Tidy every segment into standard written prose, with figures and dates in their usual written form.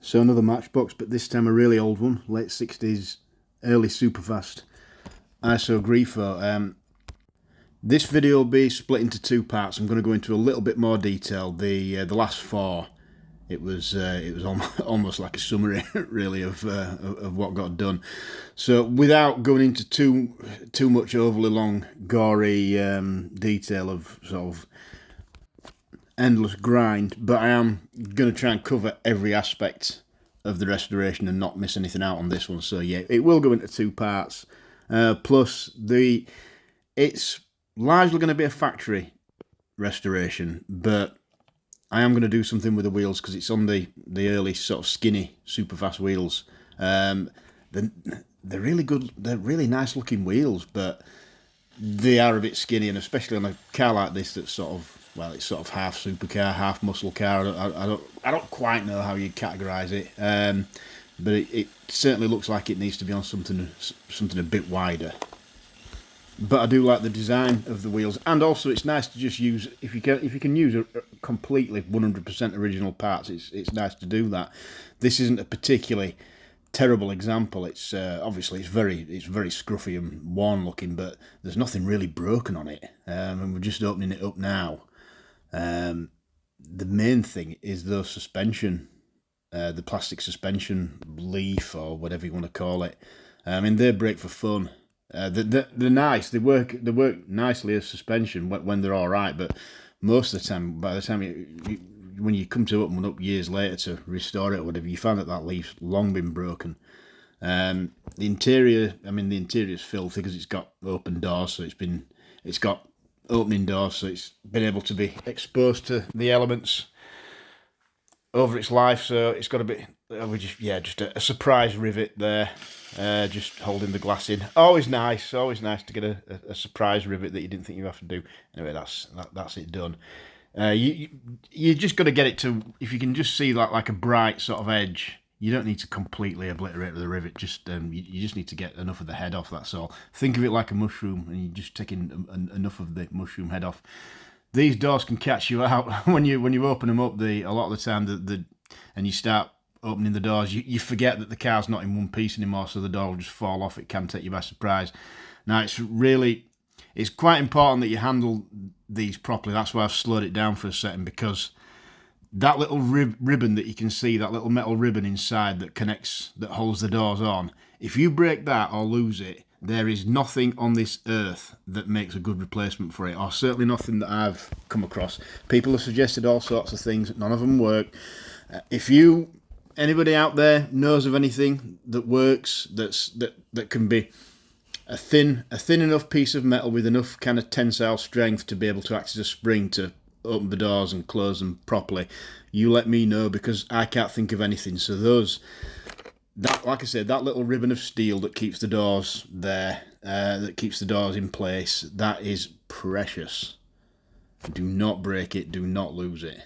So another Matchbox, but this time a really old one, late 60s, early superfast Iso Grifo. This video will be split into two parts. I'm going to go into a little bit more detail. The last four, it was almost like a summary, really, of what got done. So without going into too much overly long, gory detail of sort of endless grind, but I am going to try and cover every aspect of the restoration and not miss anything out on this one. So yeah, it will go into two parts. Plus it's largely going to be a factory restoration, but I am going to do something with the wheels because it's on the early sort of skinny super fast wheels. They're really good. They're really nice looking wheels, but they are a bit skinny, and especially on a car like this that's sort of, well, it's sort of half supercar, half muscle car. I don't quite know how you categorise it, but it certainly looks like it needs to be on something a bit wider. But I do like the design of the wheels, and also it's nice to just use, if you can use a completely 100% original parts. It's nice to do that. This isn't a particularly terrible example. It's obviously it's very scruffy and worn looking, but there's nothing really broken on it, and we're just opening it up now. The main thing is the suspension, the plastic suspension leaf or whatever you want to call it. I mean, they break for fun. They're nice. They work nicely as suspension when they're all right. But most of the time, by the time when you come to open one up years later to restore it or whatever, you find that leaf's long been broken. The interior, I mean, the interior's filthy because it's got open doors, so it's got opening doors, so it's been able to be exposed to the elements over its life. So it's got a bit, just a surprise rivet there, just holding the glass in. Always nice to get a surprise rivet that you didn't think you have to do. Anyway, that's it done. You just got to get it to, if you can just see like a bright sort of edge. You don't need to completely obliterate the rivet. Just you just need to get enough of the head off. That's all. Think of it like a mushroom, and you just taking enough of the mushroom head off. These doors can catch you out when you open them up. A lot of the time, and you start opening the doors, you forget that the car's not in one piece anymore, so the door will just fall off. It can take you by surprise. Now it's quite important that you handle these properly. That's why I've slowed it down for a second, because that little ribbon that you can see, that little metal ribbon inside that holds the doors on, if you break that or lose it, there is nothing on this earth that makes a good replacement for it, or certainly nothing that I've come across. People have suggested all sorts of things, none of them work. If anybody out there knows of anything that works, that can be a thin enough piece of metal with enough kind of tensile strength to be able to act as a spring to open the doors and close them properly, you let me know, because I can't think of anything. So like I said, that little ribbon of steel that keeps the doors there, that keeps the doors in place, that is precious. Do not break it, do not lose it.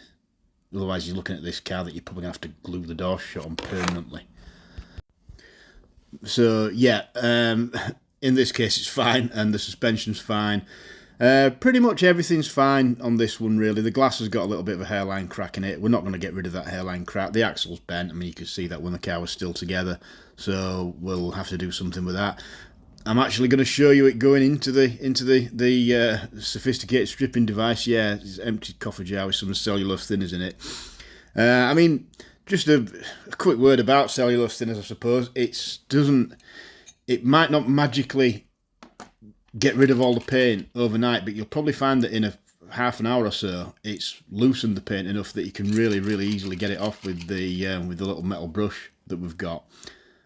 Otherwise you're looking at this car that you're probably going to have to glue the door shut on permanently. So yeah, in this case it's fine, and the suspension's fine. Pretty much everything's fine on this one, really. The glass has got a little bit of a hairline crack in it. We're not going to get rid of that hairline crack. The axle's bent. I mean, you could see that when the car was still together, so we'll have to do something with that. I'm actually going to show you it going into the sophisticated stripping device. Yeah, it's an empty coffee jar with some cellulose thinners in it. I mean, just a quick word about cellulose thinners, I suppose. It might not magically get rid of all the paint overnight, but you'll probably find that in a half an hour or so, it's loosened the paint enough that you can really easily get it off with the little metal brush that we've got.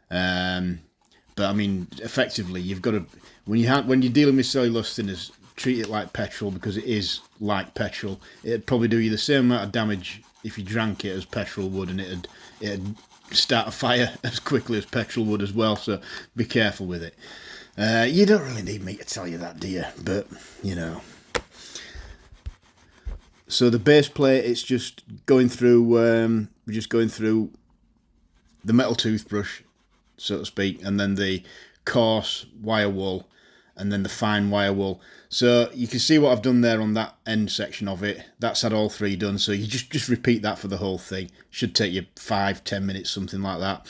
But I mean, effectively, you've got to, when you're dealing with cellulose thinners, treat it like petrol, because it is like petrol. It'd probably do you the same amount of damage if you drank it as petrol would, and it'd start a fire as quickly as petrol would as well. So be careful with it. You don't really need me to tell you that, do you? But, you know. So the base plate, it's just going through, we're just going through the metal toothbrush, so to speak, and then the coarse wire wool, and then the fine wire wool. So you can see what I've done there on that end section of it. That's had all 3 done, so you just repeat that for the whole thing. Should take you 5-10 minutes, something like that.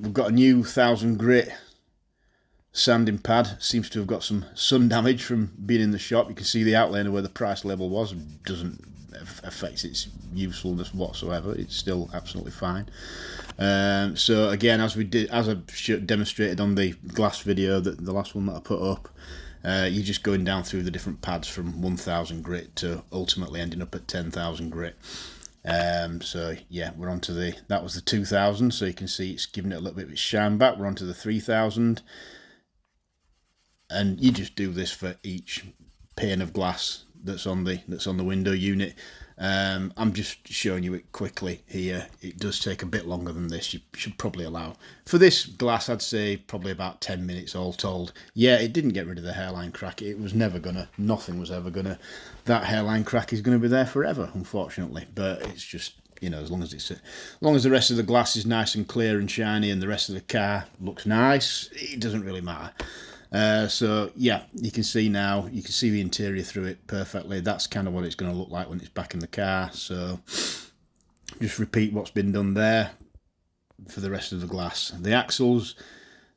We've got a new 1000 grit sanding pad. Seems to have got some sun damage from being in the shop. You can see the outline of where the price label was. It doesn't affect its usefulness whatsoever. It's still absolutely fine. So again, as I demonstrated on the glass video, the last one that I put up, you're just going down through the different pads from 1000 grit to ultimately ending up at 10,000 grit. So yeah, we're on to that was the 2000, so you can see it's giving it a little bit of shine back. We're on to the 3000, and you just do this for each pane of glass that's on the window unit. I'm just showing you it quickly here. It does take a bit longer than this. You should probably allow, for this glass, I'd say probably about 10 minutes all told. Yeah, it didn't get rid of the hairline crack. It was never gonna, nothing was ever gonna, that hairline crack is gonna be there forever, unfortunately. But it's just, you know, as long as the rest of the glass is nice and clear and shiny and the rest of the car looks nice, it doesn't really matter. So yeah, you can see now, you can see the interior through it perfectly. That's kind of what it's going to look like when it's back in the car. So just repeat what's been done there for the rest of the glass. The axles,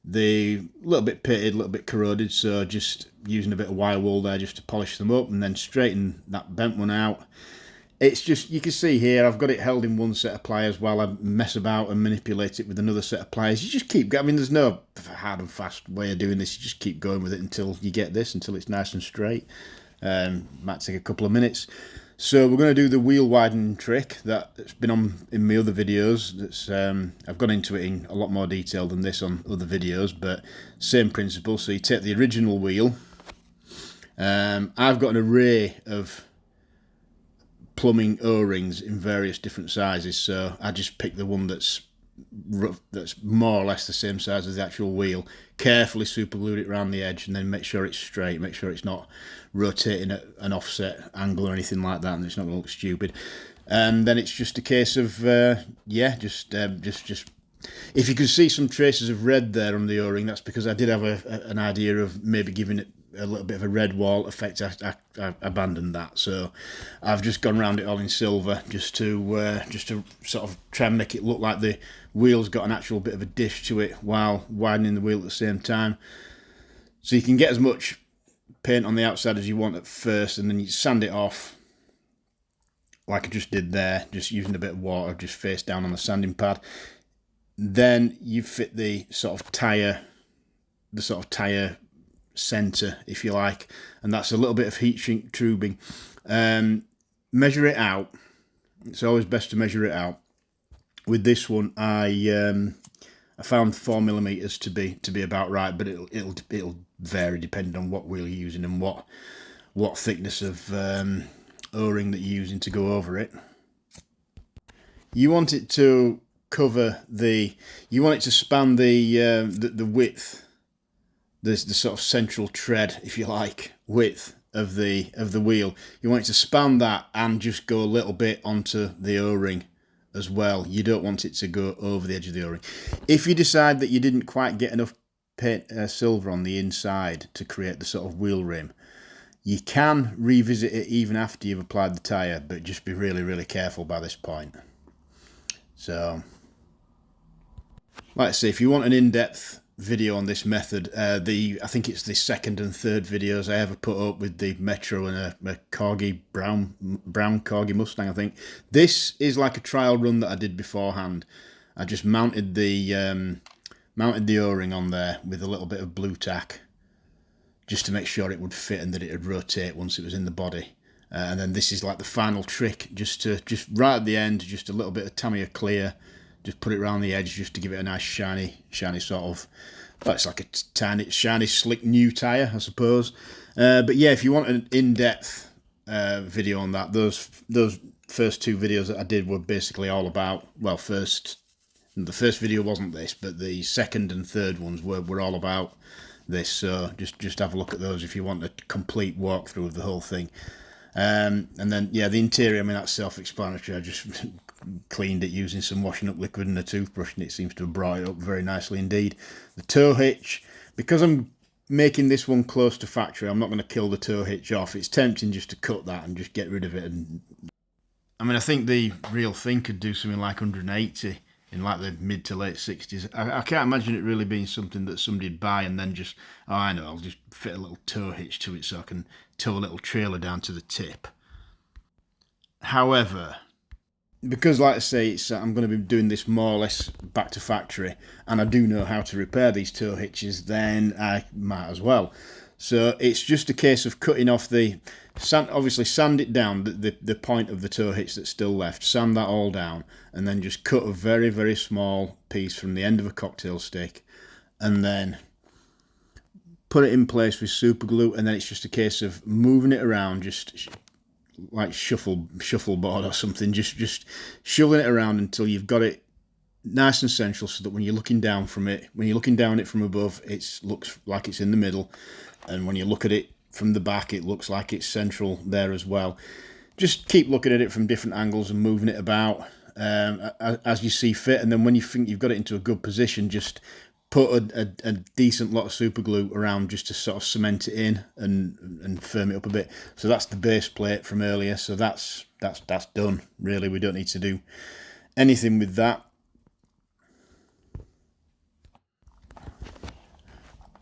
they're a little bit pitted, a little bit corroded, so just using a bit of wire wool there just to polish them up and then straighten that bent one out. It's just, you can see here, I've got it held in one set of pliers while I mess about and manipulate it with another set of pliers. You just keep, I mean, there's no hard and fast way of doing this. You just keep going with it until you get this, until it's nice and straight. Might take a couple of minutes. So we're going to do the wheel widening trick that's been on in my other videos. That's I've gone into it in a lot more detail than this on other videos, but same principle. So you take the original wheel. I've got an array of plumbing O-rings in various different sizes, so I just pick the one that's more or less the same size as the actual wheel, carefully super glued it around the edge, and then make sure it's straight, make sure it's not rotating at an offset angle or anything like that, and it's not going to look stupid. And then it's just a case of yeah, just if you can see some traces of red there on the O-ring, that's because I did have an idea of maybe giving it a little bit of a red wall effect. I abandoned that, so I've just gone around it all in silver just to sort of try and make it look like the wheel's got an actual bit of a dish to it while widening the wheel at the same time. So you can get as much paint on the outside as you want at first, and then you sand it off like I just did there, just using a bit of water just face down on the sanding pad. Then you fit the sort of tyre center, if you like, and that's a little bit of heat shrink tubing. Measure it out. It's always best to measure it out. With this one, I found 4mm to be about right, but it'll vary depending on what wheel you're using and what thickness of O-ring that you're using to go over it. You want it to cover you want it to span the width, the sort of central tread, if you like, width of the wheel. You want it to span that and just go a little bit onto the O-ring as well. You don't want it to go over the edge of the O-ring. If you decide that you didn't quite get enough paint, silver on the inside to create the sort of wheel rim, you can revisit it even after you've applied the tyre, but just be really, really careful by this point. So, like I say, if you want an in-depth video on this method, I think it's the second and third videos I ever put up with the Metro and a Corgi brown Corgi Mustang, I think. This is like a trial run that I did beforehand. I just mounted the O-ring on there with a little bit of blue tack, just to make sure it would fit and that it would rotate once it was in the body. And then this is like the final trick, just right at the end, just a little bit of Tamiya clear. Just put it around the edge just to give it a nice shiny sort of, well, it's like a tiny, shiny, slick new tyre, I suppose. But yeah, if you want an in-depth video on that, those first 2 videos that I did were basically all about, well, the first video wasn't this, but the second and third ones were all about this. So just have a look at those if you want a complete walkthrough of the whole thing. And then, yeah, the interior, I mean, that's self-explanatory. I just cleaned it using some washing up liquid and a toothbrush, and it seems to have brought it up very nicely indeed. The tow hitch, because I'm making this one close to factory, I'm not going to kill the tow hitch off. It's tempting just to cut that and just get rid of it. And I mean, I think the real thing could do something like 180 in like the mid to late 60s. I can't imagine it really being something that somebody'd buy and then just, oh, I know, I'll just fit a little tow hitch to it so I can tow a little trailer down to the tip. However, because like I say, I'm going to be doing this more or less back to factory, and I do know how to repair these tow hitches, then I might as well. So it's just a case of cutting off the sand, obviously sand it down, the point of the tow hitch that's still left, sand that all down, and then just cut a very, very small piece from the end of a cocktail stick, and then put it in place with super glue, and then it's just a case of moving it around, just like shuffleboard or something, just shoving it around until you've got it nice and central, so that when you're looking down from it, when you're looking down it from above, it looks like it's in the middle, and when you look at it from the back, it looks like it's central there as well. Just keep looking at it from different angles and moving it about as you see fit, and then when you think you've got it into a good position, just put a decent lot of super glue around just to sort of cement it in and firm it up a bit. So that's the base plate from earlier. So that's done. Really, we don't need to do anything with that.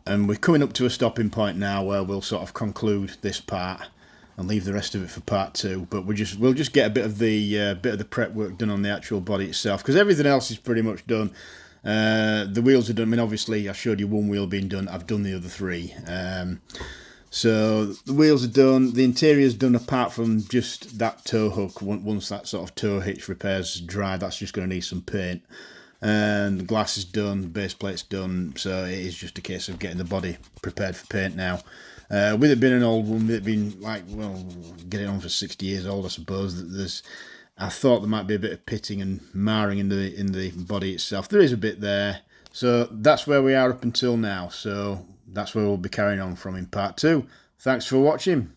And we're coming up to a stopping point now where we'll sort of conclude this part and leave the rest of it for part 2. But we'll just get a bit of the prep work done on the actual body itself, because everything else is pretty much done. The wheels are done. I mean, obviously, I showed you one wheel being done. I've done the other 3. So the wheels are done. The interior's done, apart from just that tow hook. Once that sort of tow hitch repair's dry, that's just going to need some paint. And the glass is done, the base plate's done, so it is just a case of getting the body prepared for paint now. With it being an old one, with it being like, well, getting on for 60 years old, I suppose, I thought there might be a bit of pitting and marring in the body itself. There is a bit there. So that's where we are up until now. So that's where we'll be carrying on from in part 2. Thanks for watching.